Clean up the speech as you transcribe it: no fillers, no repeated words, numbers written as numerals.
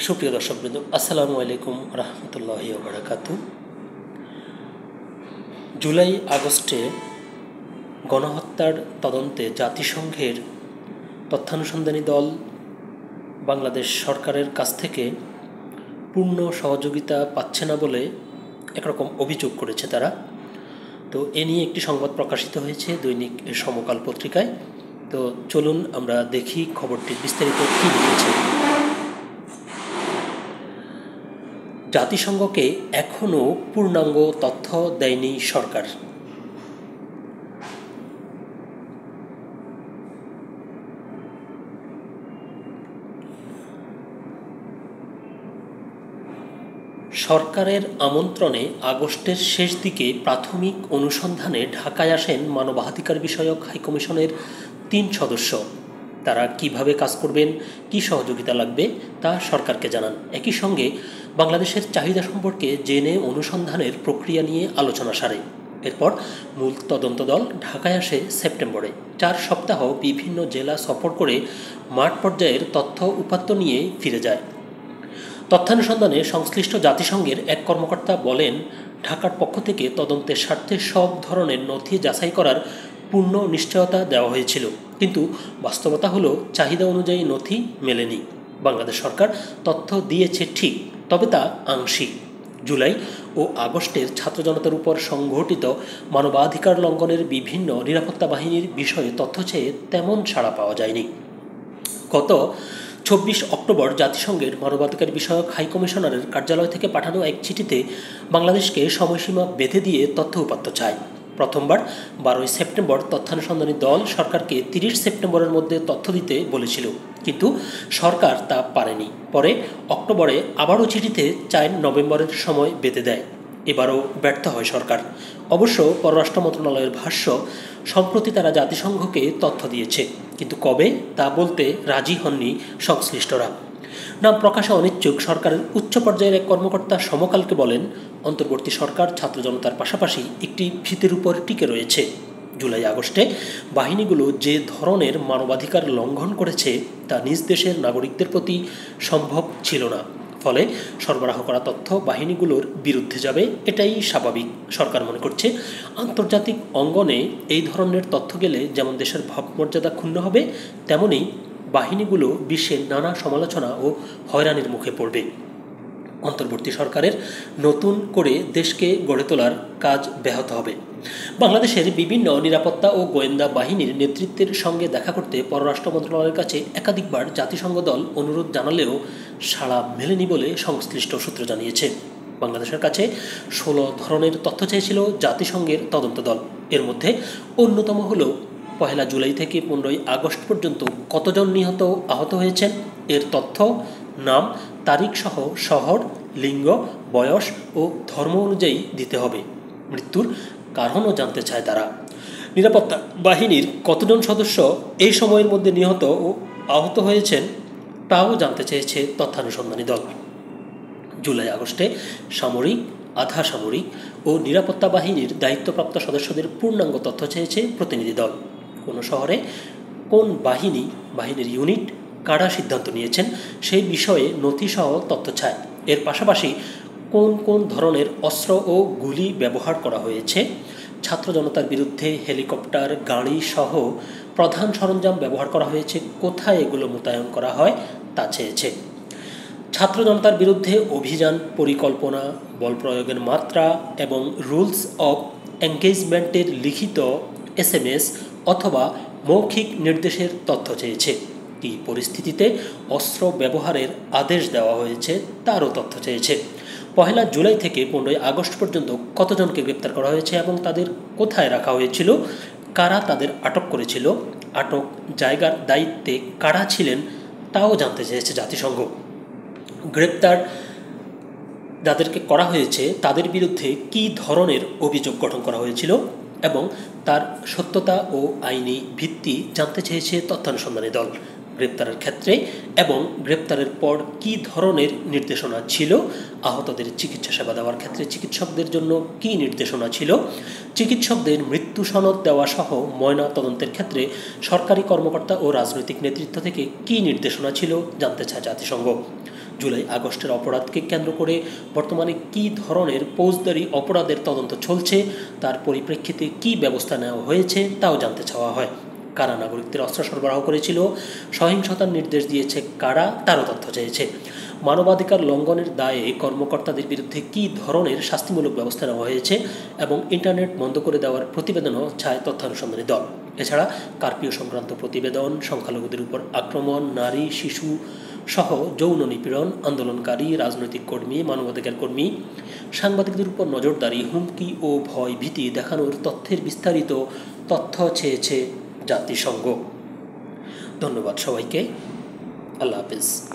সুপ্রিয় দর্শকবৃন্দ, আসসালামু আলাইকুম রহমতুল্লাহি ওয়া বারাকাতুহু। জুলাই আগস্টে গণহত্যার তদন্তে জাতিসংঘের তথ্যানুসন্ধানী দল বাংলাদেশ সরকারের কাছ থেকে পূর্ণ সহযোগিতা পাচ্ছে না বলে একরকম অভিযোগ করেছে তারা। তো এ নিয়ে একটি সংবাদ প্রকাশিত হয়েছে দৈনিক সমকাল পত্রিকায়। তো চলুন আমরা দেখি খবরটির বিস্তারিত কী লিখেছে। জাতিসংঘকে এখনও পূর্ণাঙ্গ তথ্য দেয়নি সরকার। সরকারের আমন্ত্রণে আগস্টের শেষ দিকে প্রাথমিক অনুসন্ধানে ঢাকায় আসেন মানবাধিকার বিষয়ক হাইকমিশনের ৩ সদস্য। তারা কিভাবে কাজ করবেন, কি সহযোগিতা লাগবে তা সরকারকে জানান। একই সঙ্গে বাংলাদেশের চাহিদা সম্পর্কে জেনে অনুসন্ধানের প্রক্রিয়া নিয়ে আলোচনা সারে। এরপর মূল তদন্ত দল ঢাকায় আসে সেপ্টেম্বরে। 4 সপ্তাহ বিভিন্ন জেলা সফর করে মাঠ পর্যায়ের তথ্য উপাত্ত নিয়ে ফিরে যায়। তথ্যানুসন্ধানে সংশ্লিষ্ট জাতিসংঘের এক কর্মকর্তা বলেন, ঢাকার পক্ষ থেকে তদন্তের স্বার্থে সব ধরনের নথি যাচাই করার পূর্ণ নিশ্চয়তা দেওয়া হয়েছিল, কিন্তু বাস্তবতা হলো চাহিদা অনুযায়ী নথি মেলেনি। বাংলাদেশ সরকার তথ্য দিয়েছে ঠিক, তবে তা আংশিক। জুলাই ও আগস্টের ছাত্র জনতার উপর সংঘটিত মানবাধিকার লঙ্ঘনের বিভিন্ন নিরাপত্তা বাহিনীর বিষয়ে তথ্য চেয়ে তেমন সাড়া পাওয়া যায়নি। গত ২৪ অক্টোবর জাতিসংঘের মানবাধিকার বিষয়ক হাইকমিশনারের কার্যালয় থেকে পাঠানো এক চিঠিতে বাংলাদেশকে সময়সীমা বেঁধে দিয়ে তথ্য উপাত্ত চায়। প্রথমবার ১২ সেপ্টেম্বর তথ্যানুসন্ধানী দল সরকারকে ৩০ সেপ্টেম্বরের মধ্যে তথ্য দিতে বলেছিল, কিন্তু সরকার তা পারেনি। পরে অক্টোবরে আবারও চিঠিতে ৪ নভেম্বরের সময় বেঁধে দেয়। এবারও ব্যর্থ হয় সরকার। অবশ্য পররাষ্ট্র মন্ত্রণালয়ের ভাষ্য, সম্প্রতি তারা জাতিসংঘকে তথ্য দিয়েছে, কিন্তু কবে তা বলতে রাজি হননি সংশ্লিষ্টরা। নাম প্রকাশে অনিচ্ছুক সরকারের উচ্চ পর্যায়ের এক কর্মকর্তা সমকালকে বলেন, অন্তর্বর্তী সরকার ছাত্র জনতার পাশাপাশি একটি ভিতের উপর টিকে রয়েছে। জুলাই আগস্টে বাহিনীগুলো যে ধরনের মানবাধিকার লঙ্ঘন করেছে তা নিজ দেশের নাগরিকদের প্রতি সম্ভব ছিল না। ফলে সরবরাহ করা তথ্য বাহিনীগুলোর বিরুদ্ধে যাবে, এটাই স্বাভাবিক। সরকার মনে করছে, আন্তর্জাতিক অঙ্গনে এই ধরনের তথ্য গেলে যেমন দেশের ভাবমর্যাদা ক্ষুণ্ণ হবে, তেমনি বাহিনীগুলো বিশ্বের নানা সমালোচনা ও হয়রানির মুখে পড়বে। অন্তর্বর্তী সরকারের নতুন করে দেশকে গড়ে তোলার কাজ ব্যাহত হবে। বাংলাদেশের বিভিন্ন নিরাপত্তা ও গোয়েন্দা বাহিনীর নেতৃত্বের সঙ্গে দেখা করতে পররাষ্ট্র মন্ত্রণালয়ের কাছে একাধিকবার জাতিসংঘ দল অনুরোধ জানালেও সাড়া মেলেনি বলে সংশ্লিষ্ট সূত্র জানিয়েছে। বাংলাদেশের কাছে 16 ধরনের তথ্য চেয়েছিল জাতিসংঘের তদন্ত দল। এর মধ্যে অন্যতম হল 1 জুলাই থেকে 15 আগস্ট পর্যন্ত কতজন নিহত আহত হয়েছেন এর তথ্য, নাম, তারিখ সহ শহর, লিঙ্গ, বয়স ও ধর্ম অনুযায়ী দিতে হবে। মৃত্যুর কারণও জানতে চায় তারা। নিরাপত্তা বাহিনীর কতজন সদস্য এই সময়ের মধ্যে নিহত ও আহত হয়েছেন তাও জানতে চেয়েছে তথ্যানুসন্ধানী দল। জুলাই আগস্টে সামরিক, আধা সামরিক ও নিরাপত্তা বাহিনীর দায়িত্বপ্রাপ্ত সদস্যদের পূর্ণাঙ্গ তথ্য চেয়েছে প্রতিনিধি দল। কোন শহরে কোন বাহিনীর ইউনিট কারা সিদ্ধান্ত নিয়েছেন সেই বিষয়ে নথিসহ তথ্য চায়। এর পাশাপাশি কোন কোন ধরনের অস্ত্র ও গুলি ব্যবহার করা হয়েছে, ছাত্র জনতার বিরুদ্ধে হেলিকপ্টার, গাড়ি সহ প্রধান সরঞ্জাম ব্যবহার করা হয়েছে, কোথায় এগুলো মোতায়েন করা হয় তা চেয়েছে। ছাত্র জনতার বিরুদ্ধে অভিযান পরিকল্পনা, বল প্রয়োগের মাত্রা এবং রুলস অব এঙ্গেজমেন্টের লিখিত SMS অথবা মৌখিক নির্দেশের তথ্য চেয়েছে। কী পরিস্থিতিতে অস্ত্র ব্যবহারের আদেশ দেওয়া হয়েছে তারও তথ্য চেয়েছে। 1 জুলাই থেকে 15 আগস্ট পর্যন্ত কতজনকে গ্রেপ্তার করা হয়েছে এবং তাদের কোথায় রাখা হয়েছিল, কারা তাদের আটক করেছিল, আটক জায়গার দায়িত্বে কারা ছিলেন তাও জানতে চেয়েছে জাতিসংঘ। গ্রেপ্তার যাদেরকে করা হয়েছে তাদের বিরুদ্ধে কী ধরনের অভিযোগ গঠন করা হয়েছিল এবং তার সত্যতা ও আইনি ভিত্তি জানতে চেয়েছে তথ্যানুসন্ধানী দল। গ্রেপ্তারের ক্ষেত্রে এবং গ্রেপ্তারের পর কী ধরনের নির্দেশনা ছিল, আহতদের চিকিৎসা সেবা দেওয়ার ক্ষেত্রে চিকিৎসকদের জন্য কী নির্দেশনা ছিল, চিকিৎসকদের মৃত্যু সনদ দেওয়া সহ ময়না তদন্তের ক্ষেত্রে সরকারি কর্মকর্তা ও রাজনৈতিক নেতৃত্ব থেকে কী নির্দেশনা ছিল জানতে চায় জাতিসংঘ। জুলাই আগস্টের অপরাধকে কেন্দ্র করে বর্তমানে কী ধরনের ফৌজদারি অপরাধের তদন্ত চলছে, তার পরিপ্রেক্ষিতে কী ব্যবস্থা নেওয়া হয়েছে তাও জানতে চাওয়া হয়। কারা নাগরিকদের অস্ত্র সরবরাহ করেছিল, সহিংসতার নির্দেশ দিয়েছে কারা, তারও তথ্য চেয়েছে। মানবাধিকার লঙ্ঘনের দায়ে কর্মকর্তাদের বিরুদ্ধে কী ধরনের শাস্তিমূলক ব্যবস্থা নেওয়া হয়েছে এবং ইন্টারনেট বন্ধ করে দেওয়ার প্রতিবেদনও চায় তথ্যানুসন্ধানী দল। এছাড়া কারফিউ সংক্রান্ত প্রতিবেদন, সংখ্যালঘুদের উপর আক্রমণ, নারী শিশু সহ যৌন নিপীড়ন, আন্দোলনকারী, রাজনৈতিক কর্মী, মানবাধিকার কর্মী, সাংবাদিকদের উপর নজরদারি, হুমকি ও ভয় ভীতি দেখানোর তথ্যের বিস্তারিত তথ্য চেয়েছে জাতিসংঘ। ধন্যবাদ সবাইকে। আল্লাহ হাফেজ।